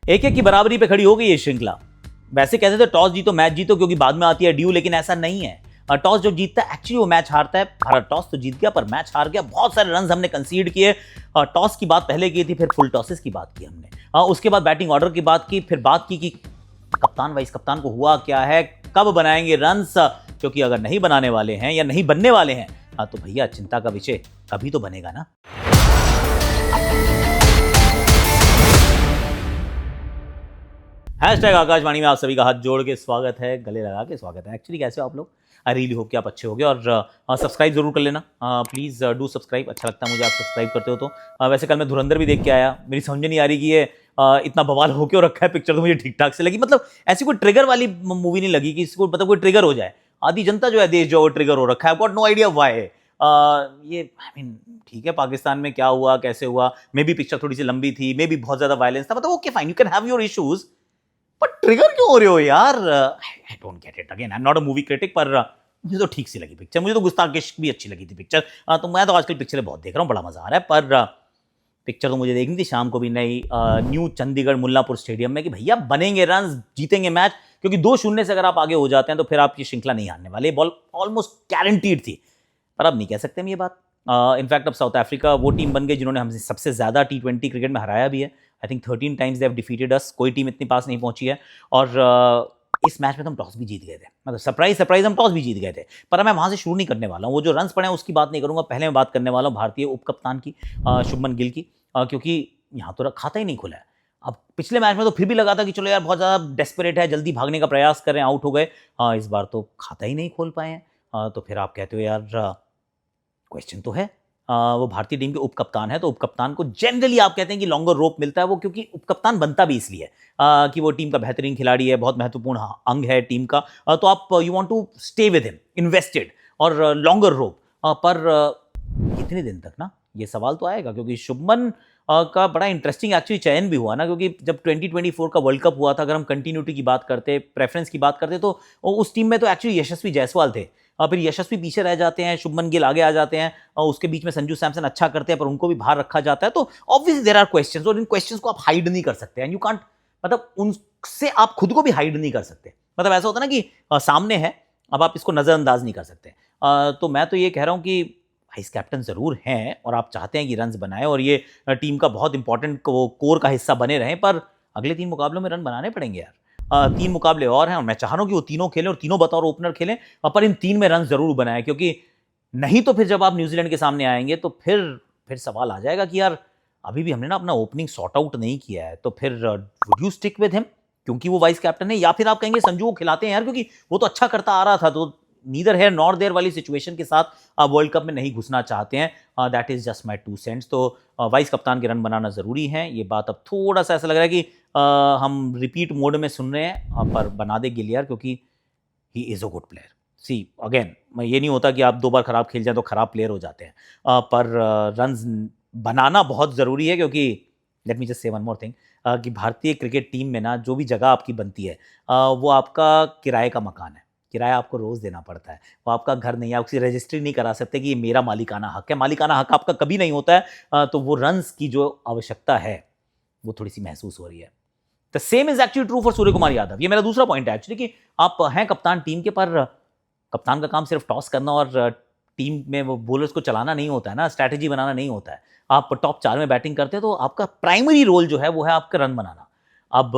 एक एक की बराबरी पे खड़ी हो गई ये श्रृंखला। वैसे कहते थे टॉस जीतो मैच जीतो क्योंकि बाद में आती है ड्यू, लेकिन ऐसा नहीं है। टॉस जो जीतता है एक्चुअली वो मैच हारता है। भारत टॉस तो जीत गया पर मैच हार गया। बहुत सारे रन हमने कंसीड किए। टॉस की बात पहले की थी, फिर फुल टॉसेस की बात की हमने, उसके बाद बैटिंग ऑर्डर की बात की, फिर बात की कि कप्तान वाइस कप्तान को हुआ क्या है, कब बनाएंगे रन्स, क्योंकि अगर नहीं बनाने वाले हैं या नहीं बनने वाले हैं तो भैया चिंता का विषय कभी तो बनेगा ना। हैशटैग आकाशवाणी में आप सभी का हाथ जोड़ के स्वागत है, गले लगा के स्वागत है। एक्चुअली कैसे हो आप लोग? आई रियली होप कि आप अच्छे होगे और सब्सक्राइब जरूर कर लेना। प्लीज़ डू सब्सक्राइब, अच्छा लगता है मुझे आप सब्सक्राइब करते हो तो। वैसे कल मैं धुरंधर भी देख के आया, मेरी समझ नहीं आ रही कि ये इतना बवाल हो क्यों रखा है। पिक्चर तो मुझे ठीक ठाक से लगी, मतलब ऐसी कोई ट्रिगर वाली मूवी नहीं लगी कि इसको मतलब कोई ट्रिगर हो जाए। आधी जनता जो है देश जो ट्रिगर हो रखा है, गॉट नो आइडिया व्हाई। ये आई मीन ठीक है, पाकिस्तान में क्या हुआ कैसे हुआ, मे बी पिक्चर थोड़ी सी लंबी थी, मे बी बहुत ज्यादा वायलेंस था, मतलब okay fine, you can have your issues, पर ट्रिगर क्यों हो रहे हो यार? I don't get it. Again I am not a movie critic, पर मुझे तो ठीक सी लगी पिक्चर। मुझे तो गुस्ताखिश भी अच्छी लगी थी पिक्चर। तो मैं तो आजकल पिक्चरें बहुत देख रहा हूँ, बड़ा मजा आ रहा है। पर पिक्चर तो मुझे देखनी थी शाम को भी नई न्यू चंडीगढ़ मुल्लापुर स्टेडियम में कि भैया बनेंगे रन, जीतेंगे मैच, क्योंकि 2-0 से अगर आप आगे हो जाते हैं तो फिर आपकी श्रृंखला नहीं हारने वाली। बॉल ऑलमोस्ट गारंटीड थी, पर अब नहीं कह सकते हम ये बात। इनफैक्ट अब साउथ अफ्रीका वो टीम बन गई जिन्होंने हमसे सबसे ज्यादा T20 क्रिकेट में हराया भी है। I think 13 times they have defeated us. कोई टीम इतनी पास नहीं पहुंची है। और इस मैच में तो हम टॉस भी जीत गए थे, मतलब सरप्राइज हम टॉस भी जीत गए थे। पर मैं वहां से शुरू नहीं करने वाला हूँ, वो जो रन्स पड़े हैं उसकी बात नहीं करूंगा। पहले मैं बात करने वाला हूँ भारतीय उप कप्तान की, शुभमन गिल की, क्योंकि यहाँ तो खाता ही नहीं खुला है। अब पिछले मैच में तो फिर भी लगा था कि चलो यार बहुत ज़्यादा डेस्परेट है, जल्दी भागने का प्रयास करें, आउट हो गए। इस बार तो खाता ही नहीं खोल पाए हैं। तो फिर आप कहते हो यार क्वेश्चन तो है। वो भारतीय टीम के उप कप्तान है, तो उप कप्तान को जनरली आप कहते हैं कि लॉन्गर रोप मिलता है, वो क्योंकि उप कप्तान बनता भी इसलिए कि वो टीम का बेहतरीन खिलाड़ी है, बहुत महत्वपूर्ण अंग है टीम का। तो आप you want to stay with him, invested और लॉन्गर रोप। पर कितने दिन तक ना, ये सवाल तो आएगा, क्योंकि शुभमन का बड़ा इंटरेस्टिंग एक्चुअली चयन भी हुआ ना, क्योंकि जब 2024 का वर्ल्ड कप हुआ था, अगर हम कंटिन्यूटी की बात करते, प्रेफरेंस की बात करते, तो उस टीम में तो एक्चुअली यशस्वी जायसवाल थे। फिर यशस्वी पीछे रह जाते हैं, शुभमन गिल आगे आ जाते हैं, और उसके बीच में संजू सैमसन अच्छा करते हैं पर उनको भी बाहर रखा जाता है। तो ऑब्वियसली देयर आर क्वेश्चंस, और इन क्वेश्चंस को आप हाइड नहीं कर सकते हैं। यू कांट, मतलब उनसे आप खुद को भी हाइड नहीं कर सकते। मतलब ऐसा होता है ना कि सामने है, अब आप इसको नजरअंदाज नहीं कर सकते। तो मैं तो ये कह रहा हूं कि वाइस कैप्टन जरूर हैं और आप चाहते हैं कि रन बनाए और ये टीम का बहुत इंपॉर्टेंट कोर का हिस्सा बने रहें, पर अगले 3 मुकाबलों में रन बनाने पड़ेंगे यार। 3 मुकाबले और हैं और मैं चाह रहा हूं कि वो तीनों खेलें और तीनों बतौर ओपनर खेलें, पर इन 3 में रन जरूर बनाएं, क्योंकि नहीं तो फिर जब आप न्यूजीलैंड के सामने आएंगे तो फिर सवाल आ जाएगा कि यार अभी भी हमने ना अपना ओपनिंग सॉर्ट आउट नहीं किया है, तो फिर would you stick with him क्योंकि वो वाइस कैप्टन है, या फिर आप कहेंगे संजू को खिलाते हैं यार क्योंकि वो तो अच्छा करता आ रहा था। तो नीदर हेयर नॉर देयर वाली सिचुएशन के साथ आप वर्ल्ड कप में नहीं घुसना चाहते हैं। That is just my 2 cents. तो वाइस कप्तान के रन बनाना जरूरी है। ये बात अब थोड़ा सा ऐसा लग रहा है कि हम रिपीट मोड में सुन रहे हैं, पर बना दे गिल यार, क्योंकि he is a good player. See again, ये नहीं होता कि आप 2 बार खराब खेल जाए तो खराब प्लेयर हो जाते हैं, पर रन्स बनाना बहुत ज़रूरी है, क्योंकि let me just say one more thing कि भारतीय क्रिकेट टीम में ना जो भी जगह आपकी बनती है वो आपका किराए का मकान है। किराया आपको रोज़ देना पड़ता है, वो आपका घर नहीं है। आप उसकी रजिस्ट्री नहीं करा सकते कि ये मेरा मालिकाना हक है। मालिकाना हक आपका कभी नहीं होता है। तो वो रन्स की जो आवश्यकता है वो थोड़ी सी महसूस हो रही है। The same is actually true for Surya Kumar Yadav. ये मेरा दूसरा पॉइंट है एक्चुअली, कि आप हैं कप्तान टीम के, पर कप्तान का काम सिर्फ टॉस करना और टीम में वो बॉलर्स को चलाना नहीं होता है ना, स्ट्रैटेजी बनाना नहीं होता है। आप टॉप 4 में बैटिंग करते हैं तो आपका प्राइमरी रोल जो है वो है आपका रन बनाना। अब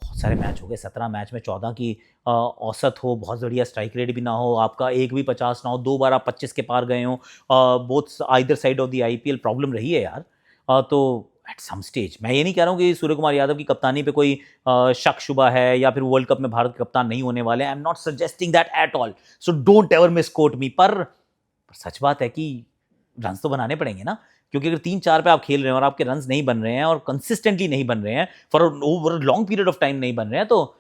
बहुत सारे मैच हो गए, 17 मैच में 14 की औसत हो, बहुत बढ़िया स्ट्राइक रेट भी ना हो, आपका एक भी 50 ना हो, 2 बार आप 25 के पार गए हो, both either side of the IPL, problem रही है यार। तो एट सम स्टेज मैं ये नहीं कह रहा हूँ कि सूर्य कुमार यादव की कप्तानी पे कोई शक शुबा है या फिर वर्ल्ड कप में भारत के कप्तान नहीं होने वाले। I am not suggesting that at all, so don't ever misquote me. पर सच बात है कि रन तो बनाने पड़ेंगे ना, क्योंकि अगर 3-4 पे आप खेल रहे हैं और आपके रन नहीं बन रहे हैं और कंसिस्टेंटली नहीं बन रहे हैं, for over long period of time नहीं बन रहे हैं, तो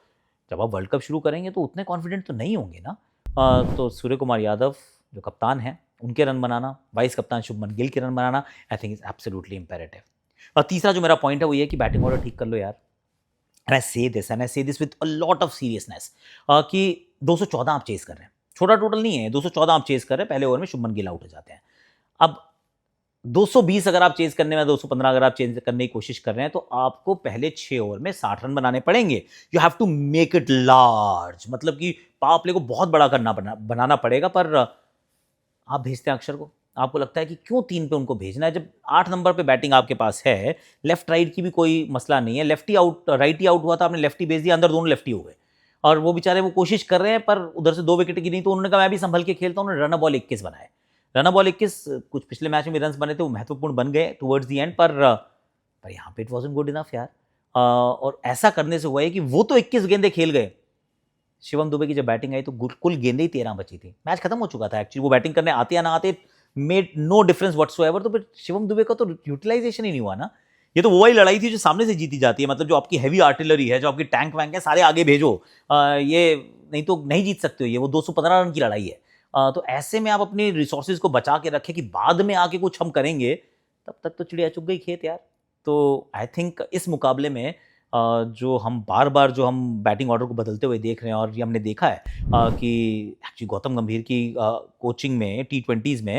जब आप वर्ल्ड कप शुरू करेंगे तो उतने कॉन्फिडेंट तो नहीं होंगे ना। तो सूर्य कुमार यादव जो कप्तान है उनके रन बनाना, वाइस कप्तान शुभमन गिल के run banana, I think is absolutely imperative. और तीसरा जो मेरा पॉइंट है वो ये कि बैटिंग ऑर्डर ठीक कर लो यार। एंड आई से this with a lot of seriousness कि 214 आप चेस कर रहे हैं, छोटा टोटल नहीं है, 214 आप चेस कर रहे हैं, पहले ओवर में शुभमन गिल आउट हो जाते हैं। अब 220 अगर आप चेज करने में, 215 अगर आप चेंज करने की कोशिश कर रहे हैं, तो आपको पहले 6 ओवर में 60 रन बनाने पड़ेंगे। You have to make it large, मतलब कि पावर प्ले को बहुत बड़ा बनाना पड़ेगा। पर आप भेजते हैं अक्षर को, आपको लगता है कि क्यों 3 पे उनको भेजना है, जब 8 नंबर पे बैटिंग आपके पास है, लेफ्ट राइट की भी कोई मसला नहीं है। लेफ्टी आउट, राइटी आउट हुआ था, आपने लेफ्टी भेज दिया, अंदर दोनों लेफ्टी हो गए, और वो बेचारे वो कोशिश कर रहे हैं, पर उधर से 2 विकेट गिरी, तो उन्होंने कहा मैं भी संभल के खेलता हूँ। उन्होंने रन बॉल 21 बनाए। रन बॉल 21 कुछ पिछले मैच में रन बने थे, वो महत्वपूर्ण बन गए टुवर्ड्स दी एंड, पर यहाँ पे इट वाजंट गुड इनफ यार। और ऐसा करने से हुआ है कि वो तो 21 गेंदें खेल गए, शिवम दुबे की जब बैटिंग आई तो कुल गेंदें ही 13 बची थी, मैच खत्म हो चुका था एक्चुअली। वो बैटिंग करने आते या ना आते मेड नो डिफरेंस व्हाटसोएवर। तो फिर शिवम दुबे का तो यूटिलाइजेशन ही नहीं हुआ ना। ये तो वो वाली लड़ाई थी जो सामने से जीती जाती है, मतलब जो आपकी हैवी आर्टिलरी है, जो आपकी टैंक वैंक है, सारे आगे भेजो, ये नहीं तो नहीं जीत सकते हो। ये वो 215 रन की लड़ाई है। तो ऐसे में आप अपनी रिसोर्सेज को बचा के रखें कि बाद में आके कुछ हम करेंगे, तब तक तो चिड़िया चुग गई खेत यार। तो आई थिंक इस मुकाबले में जो हम बार बार जो हम बैटिंग ऑर्डर को बदलते हुए देख रहे हैं, और ये हमने देखा है कि एक्चुअली गौतम गंभीर की कोचिंग में T20s में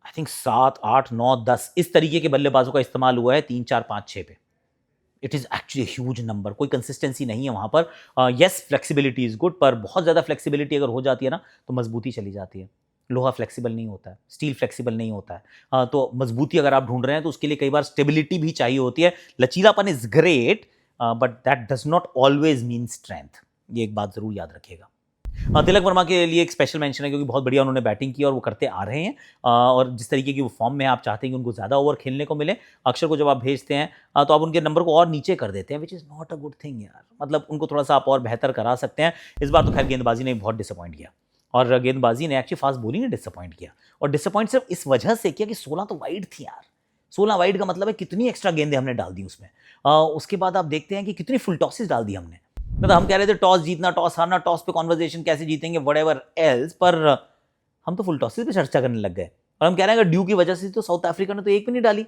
आई थिंक 7, 8, 9, 10 इस तरीके के बल्लेबाजों का इस्तेमाल हुआ है 3, 4, 5, 6 पे। It is actually huge number. कोई कंसिस्टेंसी नहीं है वहाँ पर। येस, फ्लेक्सिबिलिटी इज़ गुड, पर बहुत ज़्यादा फ्लेक्सिबिलिटी अगर हो जाती है ना, तो मजबूती चली जाती है। लोहा फ्लेक्सिबल नहीं होता है, स्टील फ्लेक्सिबल नहीं होता है। तो मजबूती अगर आप ढूंढ रहे हैं, तो उसके लिए कई बार स्टेबिलिटी भी चाहिए होती है। लचीलापन is great, but that does not always mean strength. ये एक बात जरूर याद रखिएगा। तिलक वर्मा के लिए एक स्पेशल मेंशन है, क्योंकि बहुत बढ़िया उन्होंने बैटिंग की और वो करते आ रहे हैं। और जिस तरीके की वो फॉर्म में आप चाहते हैं कि उनको ज़्यादा ओवर खेलने को मिले, अक्षर को जब आप भेजते हैं तो आप उनके नंबर को और नीचे कर देते हैं, which is not a good thing यार। मतलब उनको थोड़ा सा आप और बेहतर करा सकते हैं। इस बार तो खैर गेंदबाजी ने बहुत डिसअपॉइंट किया, और गेंदबाजी ने एक्चुअली फास्ट बॉलिंग ने डिसअपॉइंट किया। और डिसअपॉइंट सिर्फ इस वजह से किया कि 16 तो वाइड थी यार। 16 वाइड का मतलब है कितनी एक्स्ट्रा गेंदें हमने डाल दी उसमें। उसके बाद आप देखते हैं कि कितनी फुल टॉसेस डाल दी हमने। मतलब हम कह रहे थे टॉस जीतना, टॉस हारना, टॉस पे कॉन्वर्जेशन कैसे जीतेंगे, व्हाटएवर एल्स, पर हम तो फुल टॉसेस पे चर्चा करने लग गए। और हम कह रहे हैं अगर ड्यू की वजह से तो साउथ अफ्रीका ने तो एक भी नहीं डाली,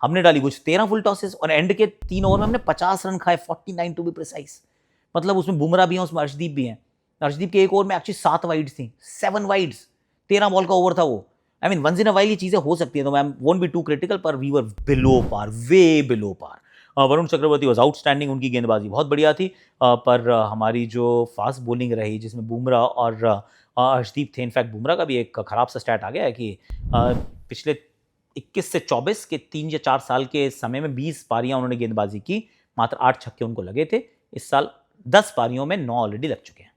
हमने डाली कुछ 13 फुल टॉसेस, और एंड के 3 ओवर में हमने 50 रन खाए, 49 टू बी प्रिसाइज। मतलब उसमें बुमराह भी है, उसमें अर्शदीप भी हैं। अर्शदीप के एक ओवर में एक्चुअली 7 वाइड्स थी, 7 वाइड्स, 13 बॉल का ओवर था वो। I mean once in a while ये चीजें हो सकती है, तो मैं वोंट बी टू क्रिटिकल, पर we were below par, way below par. Varun Chakravarthy was outstanding, उनकी गेंदबाजी बहुत बढ़िया थी। पर हमारी जो फास्ट बॉलिंग रही, जिसमें बुमराह और अर्शदीप थे, इनफैक्ट बुमराह का भी एक खराब सा स्टैट आ गया है कि पिछले 21 से 24 के 3 या 4 साल के समय में 20 पारियां उन्होंने गेंदबाजी की, मात्र 8 छक्के उनको लगे थे। इस साल 10 पारियों में 9 ऑलरेडी लग चुके हैं,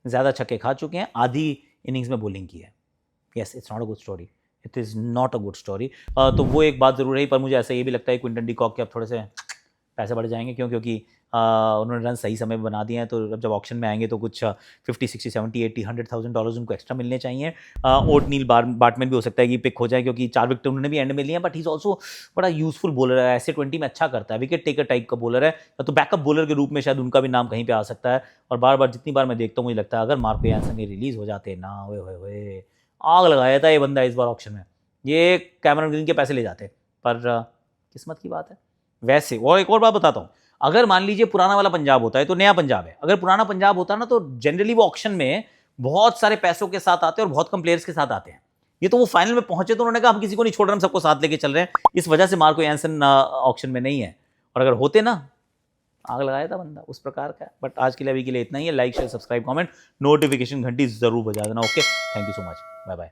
ज़्यादा छक्के खा चुके हैं, आधी इनिंग्स में बॉलिंग की है। Yes, it's not a good story, it is not a good story. तो वो एक बात ज़रूर रही, पर मुझे ऐसा ये भी लगता है क्विंटन डी कॉक के अब थोड़े से पैसे बढ़ जाएंगे, क्योंकि उन्होंने रन सही समय में बना दिए हैं। तो अब जब ऑक्शन में आएंगे तो कुछ 50, 60, 70, 80, $100,000 उनको एक्स्ट्रा मिलने चाहिए। ओटनील बार्टमैन भी हो सकता है कि पिक हो जाए, क्योंकि 4 विकेट उन्होंने भी एंड में लिए हैं, बट ही इज़ ऑल्सो बड़ा यूजफुल बॉलर है, ऐसे 20 में अच्छा करता है, विकेट टेकर टाइप का बॉलर है। तो बैकअप बॉलर के रूप में शायद उनका भी नाम कहीं पर आ सकता है। और बार बार जितनी बार मैं देखता हूँ, मुझे लगता है अगर मार्को यानसन ये रिलीज़ हो जाते ना, ओए आग लगाया था ये बंदा इस बार ऑक्शन में, ये कैमरन ग्रीन के पैसे ले जाते। पर किस्मत की बात है। वैसे और एक और बात बताता हूँ, अगर मान लीजिए पुराना वाला पंजाब होता है तो नया पंजाब है, अगर पुराना पंजाब होता ना, तो जनरली वो ऑक्शन में बहुत सारे पैसों के साथ आते हैं और बहुत कम प्लेयर्स के साथ आते हैं। ये तो वो फाइनल में पहुंचे तो उन्होंने कहा हम किसी को नहीं छोड़ रहे, हम सबको साथ लेके चल रहे हैं, इस वजह से मार्को यानसन ऑक्शन में नहीं है। और अगर होते ना, आग लगाया था बंदा, उस प्रकार का। बट आज के लिए अभी के लिए इतना ही है। Like, share, subscribe, comment, notification घंटी जरूर बजा देना। Okay, thank you so much, bye bye.